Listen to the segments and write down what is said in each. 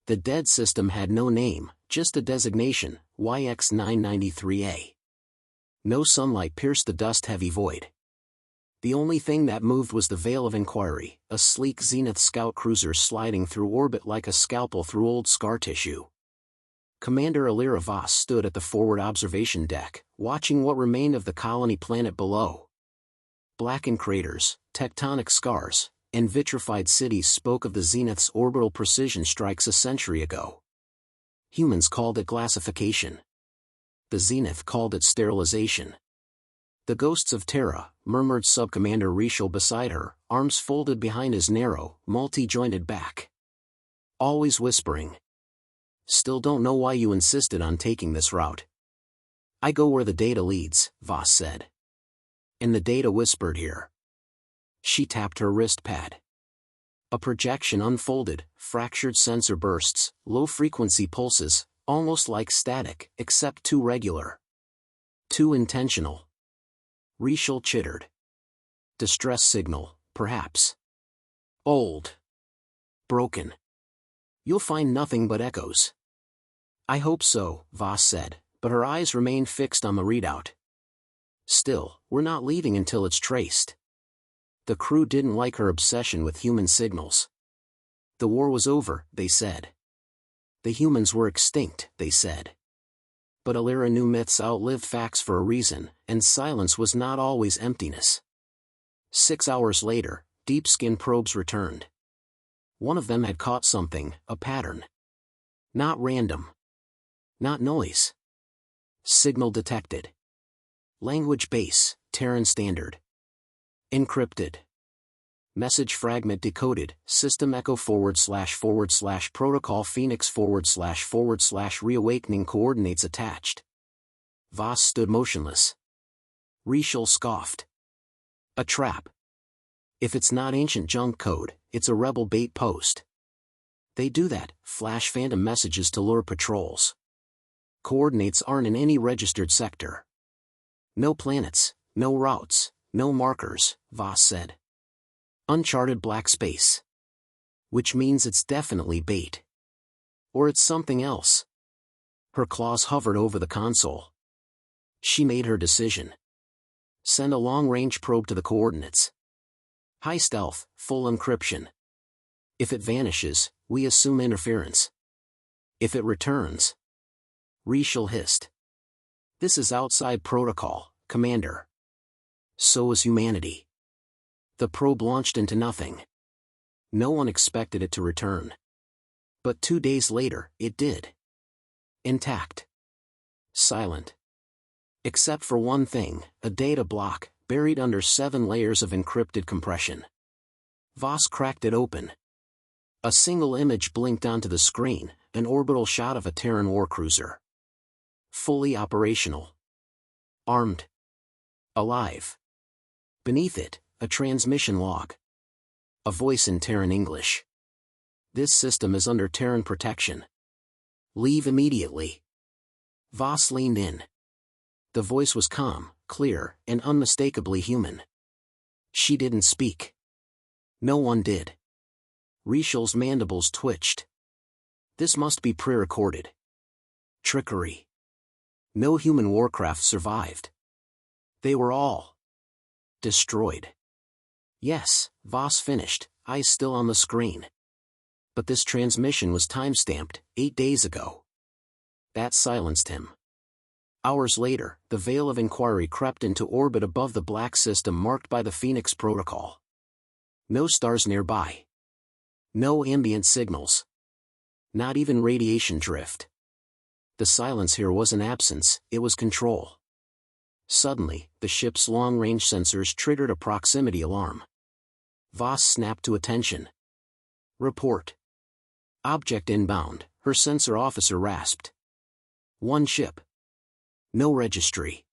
The dead system had no name, just a designation, YX993A. No sunlight pierced the dust-heavy void. The only thing that moved was the Veil of Inquiry, a sleek Zenith scout cruiser sliding through orbit like a scalpel through old scar tissue. Commander Alira Voss stood at the forward observation deck, watching what remained of the colony planet below. Blackened craters, tectonic scars, and vitrified cities spoke of the Zenith's orbital precision strikes a century ago. Humans called it glassification. The Zenith called it sterilization. The ghosts of Terra, murmured Subcommander Rishal beside her, arms folded behind his narrow, multi-jointed back. Always whispering. Still don't know why you insisted on taking this route. I go where the data leads, Voss said. And the data whispered here. She tapped her wrist pad. A projection unfolded, fractured sensor bursts, low-frequency pulses, almost like static, except too regular. Too intentional. Rishal chittered. Distress signal, perhaps. Old. Broken. You'll find nothing but echoes. I hope so, Voss said, but her eyes remained fixed on the readout. Still, we're not leaving until it's traced. The crew didn't like her obsession with human signals. The war was over, they said. The humans were extinct, they said. But Alira knew myths outlived facts for a reason, and silence was not always emptiness. 6 hours later, deep-skin probes returned. One of them had caught something, a pattern. Not random. Not noise. Signal detected. Language base, Terran standard. Encrypted. Message fragment decoded, system echo / protocol Phoenix / reawakening coordinates attached. Voss stood motionless. Rishal scoffed. A trap. If it's not ancient junk code, it's a rebel bait post. They do that, flash phantom messages to lure patrols. Coordinates aren't in any registered sector. No planets, no routes, no markers, Voss said. Uncharted black space. Which means it's definitely bait. Or it's something else. Her claws hovered over the console. She made her decision. Send a long-range probe to the coordinates. High stealth, full encryption. If it vanishes, we assume interference. If it returns. Rishal hissed. This is outside protocol, Commander. So is humanity. The probe launched into nothing. No one expected it to return. But 2 days later, it did. Intact. Silent. Except for one thing, a data block, buried under 7 layers of encrypted compression. Voss cracked it open. A single image blinked onto the screen, an orbital shot of a Terran warcruiser. Fully operational. Armed. Alive. Beneath it, a transmission log. A voice in Terran English. This system is under Terran protection. Leave immediately. Voss leaned in. The voice was calm, clear, and unmistakably human. She didn't speak. No one did. Rishal's mandibles twitched. This must be pre-recorded. Trickery. No human warcraft survived. They were all destroyed. Yes, Voss finished, eyes still on the screen. But this transmission was time-stamped, 8 days ago. That silenced him. Hours later, the Veil of Inquiry crept into orbit above the black system marked by the Phoenix Protocol. No stars nearby. No ambient signals. Not even radiation drift. The silence here wasn't absence, it was control. Suddenly, the ship's long-range sensors triggered a proximity alarm. Voss snapped to attention. Report. Object inbound, her sensor officer rasped. One ship. No registry.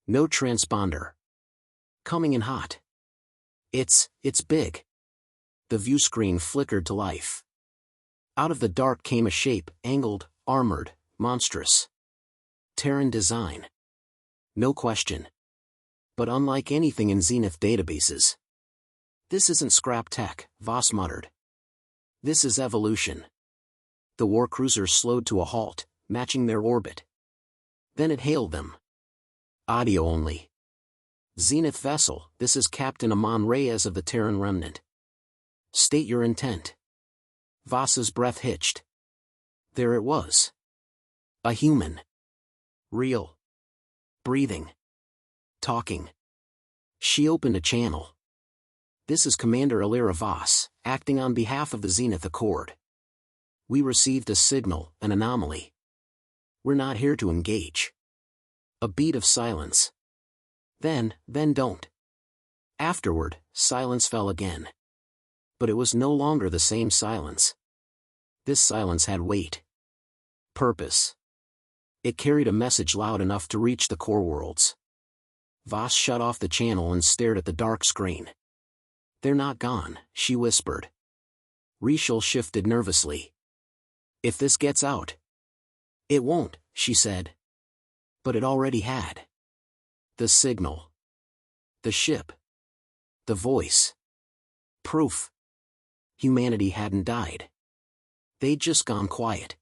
No transponder. Coming in hot. It's big. The view screen flickered to life. Out of the dark came a shape, angled, armored, monstrous. Terran design. No question. But unlike anything in Zenith databases. This isn't scrap tech, Voss muttered. This is evolution. The warcruiser slowed to a halt, matching their orbit. Then it hailed them. Audio only. Zenith vessel, this is Captain Amon Reyes of the Terran Remnant. State your intent. Voss's breath hitched. There it was. A human. Real. Breathing. Talking. She opened a channel. This is Commander Alira Voss, acting on behalf of the Zenith Accord. We received a signal, an anomaly. We're not here to engage. A beat of silence. Then don't. Afterward, silence fell again. But it was no longer the same silence. This silence had weight. Purpose. It carried a message loud enough to reach the core worlds. Voss shut off the channel and stared at the dark screen. They're not gone, she whispered. Rishal shifted nervously. If this gets out. It won't, she said. But it already had. The signal. The ship. The voice. Proof. Humanity hadn't died. They'd just gone quiet.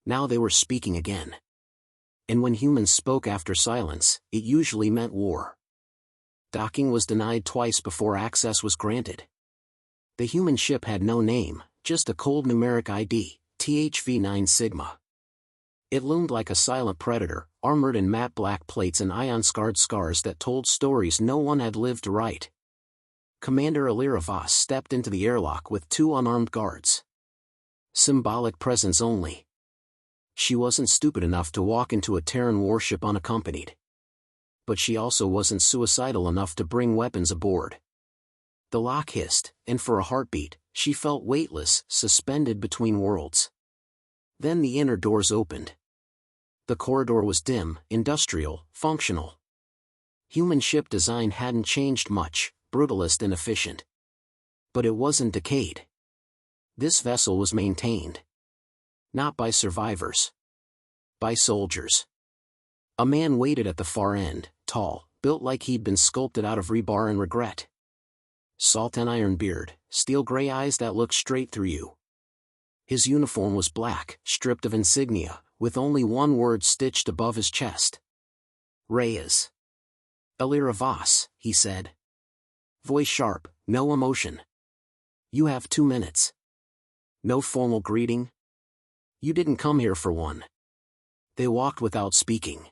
Now they were speaking again. And when humans spoke after silence, it usually meant war. Docking was denied twice before access was granted. The human ship had no name, just a cold numeric ID, THV-9 Sigma. It loomed like a silent predator, armored in matte black plates and ion-scarred scars that told stories no one had lived to write. Commander Alira Voss stepped into the airlock with 2 unarmed guards. Symbolic presence only. She wasn't stupid enough to walk into a Terran warship unaccompanied. But she also wasn't suicidal enough to bring weapons aboard. The lock hissed, and for a heartbeat, she felt weightless, suspended between worlds. Then the inner doors opened. The corridor was dim, industrial, functional. Human ship design hadn't changed much, brutalist and efficient. But it wasn't decayed. This vessel was maintained. Not by survivors. By soldiers. A man waited at the far end, tall, built like he'd been sculpted out of rebar and regret. Salt and iron beard, steel gray eyes that looked straight through you. His uniform was black, stripped of insignia, with only one word stitched above his chest. Reyes. Alira Voss, he said. Voice sharp, no emotion. You have 2 minutes. No formal greeting. You didn't come here for one. They walked without speaking.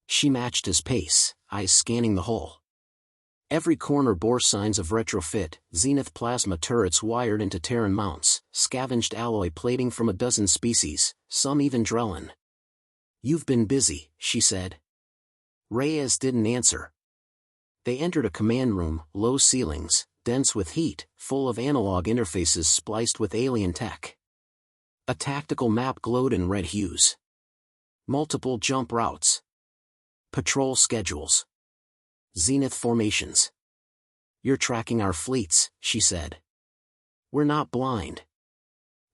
She matched his pace, eyes scanning the hull. Every corner bore signs of retrofit, Zenith plasma turrets wired into Terran mounts, scavenged alloy plating from a dozen species, some even Drellin. You've been busy, she said. Reyes didn't answer. They entered a command room, low ceilings, dense with heat, full of analog interfaces spliced with alien tech. A tactical map glowed in red hues. Multiple jump routes. Patrol schedules. Zenith formations. You're tracking our fleets, she said. We're not blind.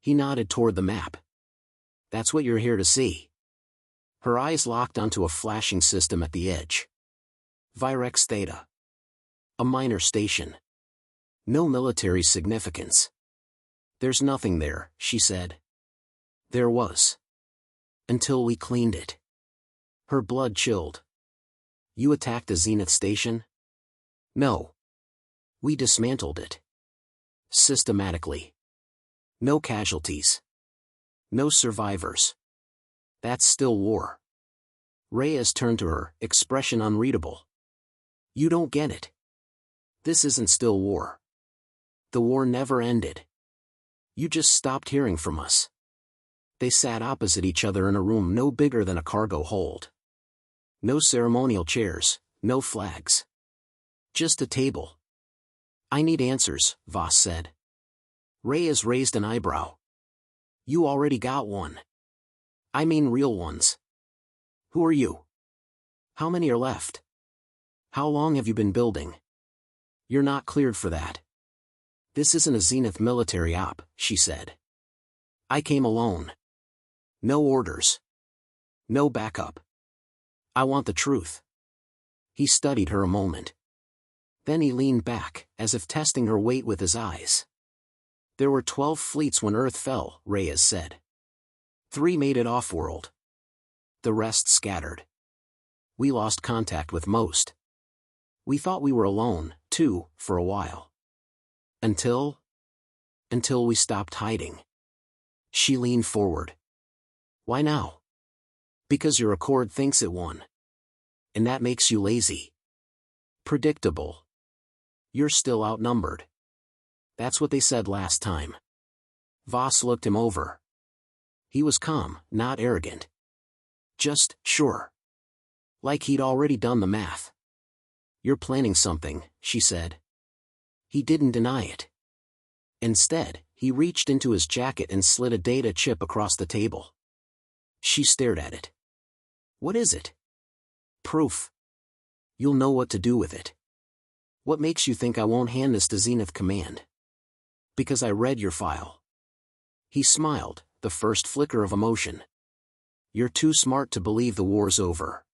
He nodded toward the map. That's what you're here to see. Her eyes locked onto a flashing system at the edge. Virex Theta. A minor station. No military significance. There's nothing there, she said. There was. Until we cleaned it. Her blood chilled. You attacked the Zenith station? No. We dismantled it. Systematically. No casualties. No survivors. That's still war. Reyes turned to her, expression unreadable. You don't get it. This isn't still war. The war never ended. You just stopped hearing from us. They sat opposite each other in a room no bigger than a cargo hold. No ceremonial chairs, no flags. Just a table. I need answers, Voss said. Reyes raised an eyebrow. You already got one. I mean real ones. Who are you? How many are left? How long have you been building? You're not cleared for that. This isn't a Zenith military op, she said. I came alone. No orders. No backup. I want the truth. He studied her a moment. Then he leaned back, as if testing her weight with his eyes. There were 12 fleets when Earth fell, Reyes said. 3 made it off-world. The rest scattered. We lost contact with most. We thought we were alone, too, for a while. Until we stopped hiding. She leaned forward. Why now? Because your Accord thinks it won. And that makes you lazy. Predictable. You're still outnumbered. That's what they said last time. Voss looked him over. He was calm, not arrogant. Just sure. Like he'd already done the math. You're planning something, she said. He didn't deny it. Instead, he reached into his jacket and slid a data chip across the table. She stared at it. What is it? Proof. You'll know what to do with it. What makes you think I won't hand this to Zenith Command? Because I read your file. He smiled, the first flicker of emotion. You're too smart to believe the war's over.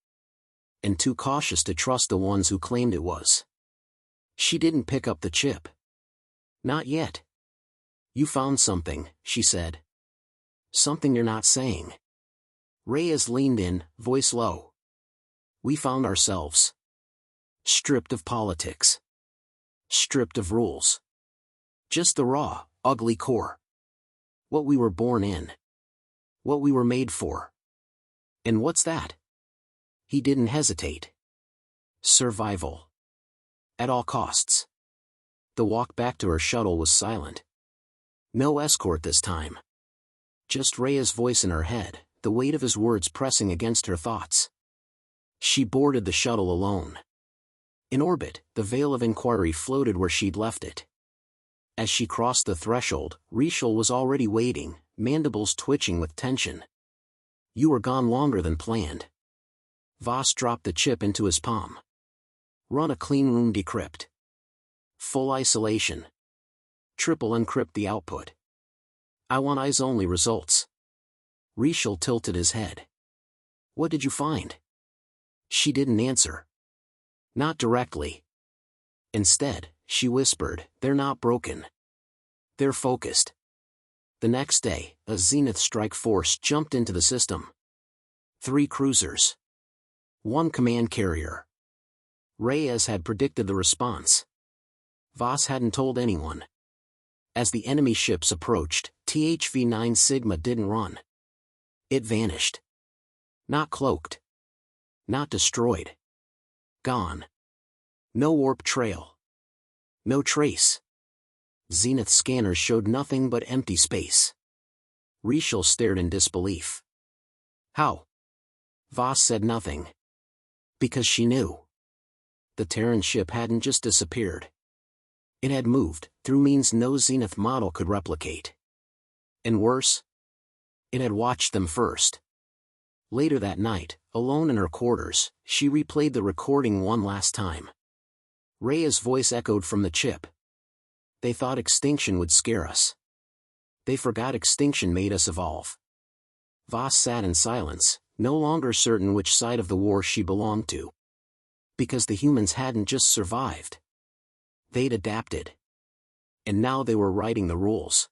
And too cautious to trust the ones who claimed it was. She didn't pick up the chip. Not yet. You found something, she said. Something you're not saying. Reyes leaned in, voice low. We found ourselves. Stripped of politics. Stripped of rules. Just the raw, ugly core. What we were born in. What we were made for. And what's that? He didn't hesitate. Survival. At all costs. The walk back to her shuttle was silent. No escort this time. Just Rhea's voice in her head, the weight of his words pressing against her thoughts. She boarded the shuttle alone. In orbit, the veil of inquiry floated where she'd left it. As she crossed the threshold, Reuploads was already waiting, mandibles twitching with tension. You were gone longer than planned. Voss dropped the chip into his palm. Run a clean room decrypt. Full isolation. Triple encrypt the output. I want eyes-only results. Reuploads tilted his head. What did you find? She didn't answer. Not directly. Instead, she whispered, they're not broken. They're focused. The next day, a Zenith strike force jumped into the system. 3 cruisers. 1 command carrier. Reyes had predicted the response. Voss hadn't told anyone. As the enemy ships approached, THV-9 Sigma didn't run. It vanished. Not cloaked. Not destroyed. Gone. No warp trail. No trace. Zenith scanners showed nothing but empty space. Reuploads stared in disbelief. How? Voss said nothing. Because she knew. The Terran ship hadn't just disappeared. It had moved, through means no Zenith model could replicate. And worse? It had watched them first. Later that night, alone in her quarters, she replayed the recording one last time. Rhea's voice echoed from the chip. They thought extinction would scare us. They forgot extinction made us evolve. Voss sat in silence, no longer certain which side of the war she belonged to. Because the humans hadn't just survived. They'd adapted. And now they were writing the rules.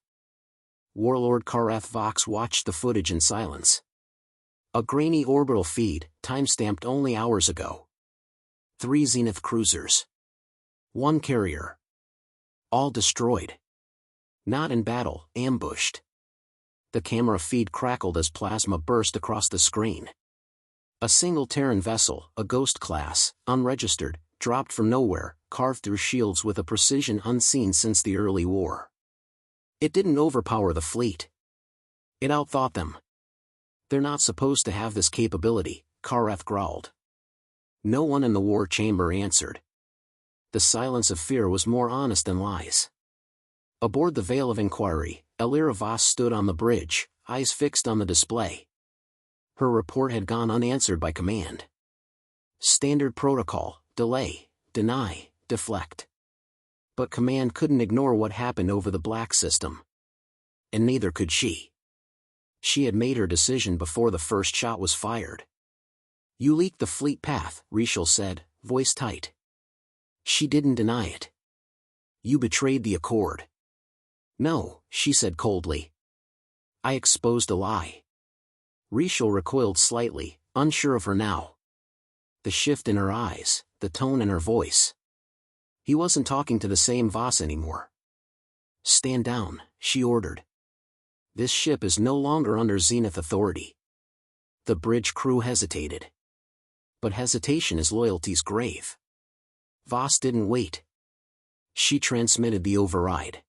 Warlord Karath Vox watched the footage in silence. A grainy orbital feed, time-stamped only hours ago. 3 Zenith cruisers. 1 carrier. All destroyed. Not in battle, ambushed. The camera feed crackled as plasma burst across the screen. A single Terran vessel, a Ghost class, unregistered, dropped from nowhere, carved through shields with a precision unseen since the early war. It didn't overpower the fleet. It outthought them. They're not supposed to have this capability, Karath growled. No one in the war chamber answered. The silence of fear was more honest than lies. Aboard the Veil of Inquiry, Elira Voss stood on the bridge, eyes fixed on the display. Her report had gone unanswered by command. Standard protocol, delay, deny, deflect. But command couldn't ignore what happened over the Black System. And neither could she. She had made her decision before the first shot was fired. You leaked the fleet path, Reuploads said, voice tight. She didn't deny it. You betrayed the Accord. No, she said coldly. I exposed a lie. Rachel recoiled slightly, unsure of her now. The shift in her eyes, the tone in her voice. He wasn't talking to the same Voss anymore. Stand down, she ordered. This ship is no longer under Zenith authority. The bridge crew hesitated. But hesitation is loyalty's grave. Voss didn't wait. She transmitted the override.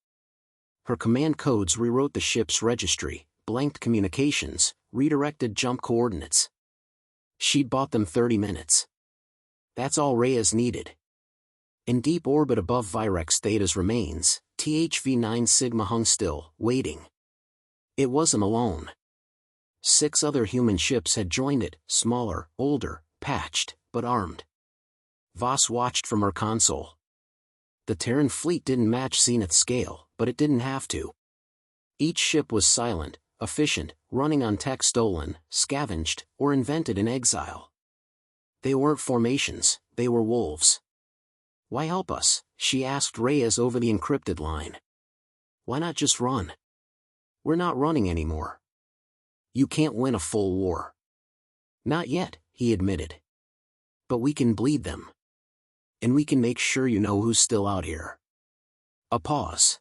Her command codes rewrote the ship's registry, blanked communications, redirected jump coordinates. She'd bought them 30 minutes. That's all Reyes needed. In deep orbit above Virex Theta's remains, THV-9 Sigma hung still, waiting. It wasn't alone. 6 other human ships had joined it, smaller, older, patched, but armed. Voss watched from her console. The Terran fleet didn't match Zenith's scale, but it didn't have to. Each ship was silent, efficient, running on tech stolen, scavenged, or invented in exile. They weren't formations, they were wolves. Why help us? She asked Reyes over the encrypted line. Why not just run? We're not running anymore. You can't win a full war. Not yet, he admitted. But we can bleed them. And we can make sure you know who's still out here. A pause.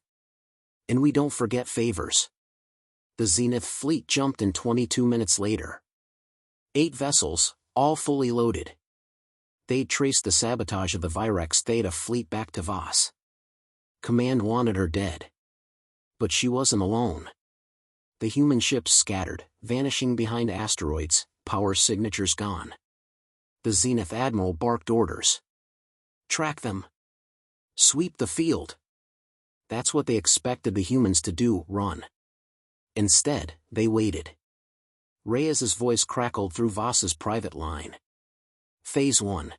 And we don't forget favors. The Zenith fleet jumped in 22 minutes later. 8 vessels, all fully loaded. They'd traced the sabotage of the Virex Theta fleet back to Voss. Command wanted her dead. But she wasn't alone. The human ships scattered, vanishing behind asteroids, power signatures gone. The Zenith Admiral barked orders. Track them. Sweep the field. That's what they expected the humans to do, run. Instead, they waited. Reyes's voice crackled through Voss's private line. Phase 1.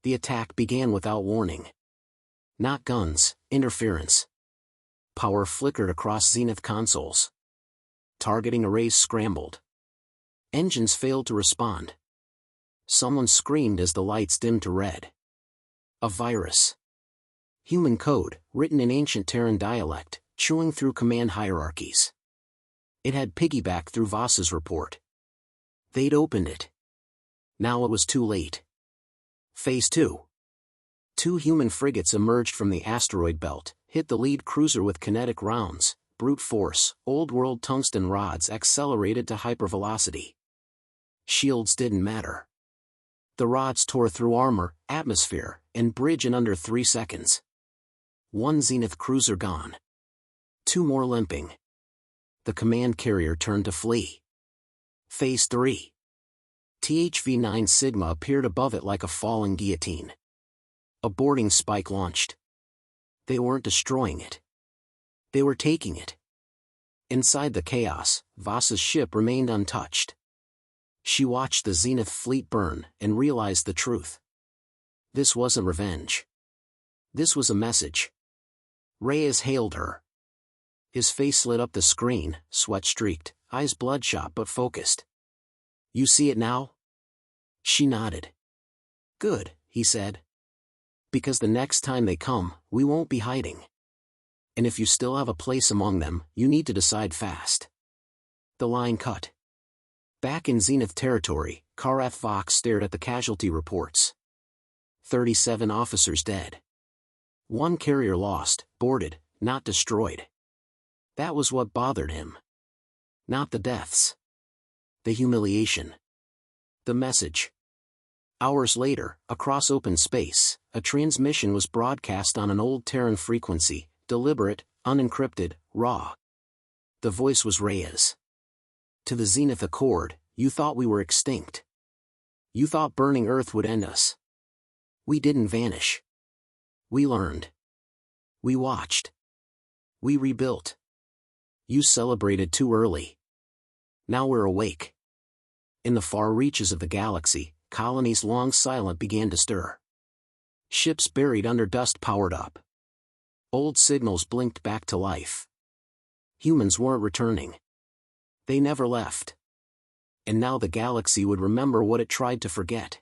The attack began without warning. Not guns, interference. Power flickered across Zenith consoles. Targeting arrays scrambled. Engines failed to respond. Someone screamed as the lights dimmed to red. A virus. Human code, written in ancient Terran dialect, chewing through command hierarchies. It had piggybacked through Voss's report. They'd opened it. Now it was too late. Phase 2. 2 human frigates emerged from the asteroid belt, hit the lead cruiser with kinetic rounds, brute force, old-world tungsten rods accelerated to hypervelocity. Shields didn't matter. The rods tore through armor, atmosphere, and bridge in under 3 seconds. 1 Zenith cruiser gone. 2 more limping. The command carrier turned to flee. Phase 3. THV-9 Sigma appeared above it like a falling guillotine. A boarding spike launched. They weren't destroying it. They were taking it. Inside the chaos, Voss's ship remained untouched. She watched the Zenith fleet burn and realized the truth. This wasn't revenge. This was a message. Reyes hailed her. His face lit up the screen, sweat streaked, eyes bloodshot but focused. You see it now? She nodded. Good, he said. Because the next time they come, we won't be hiding. And if you still have a place among them, you need to decide fast. The line cut. Back in Zenith territory, Karath Vox stared at the casualty reports. 37 officers dead. 1 carrier lost, boarded, not destroyed. That was what bothered him. Not the deaths. The humiliation. The message. Hours later, across open space, a transmission was broadcast on an old Terran frequency, deliberate, unencrypted, raw. The voice was Reyes. To the Zenith Accord, you thought we were extinct. You thought burning Earth would end us. We didn't vanish. We learned. We watched. We rebuilt. You celebrated too early. Now we're awake. In the far reaches of the galaxy, colonies long silent began to stir. Ships buried under dust powered up. Old signals blinked back to life. Humans weren't returning. They never left. And now the galaxy would remember what it tried to forget.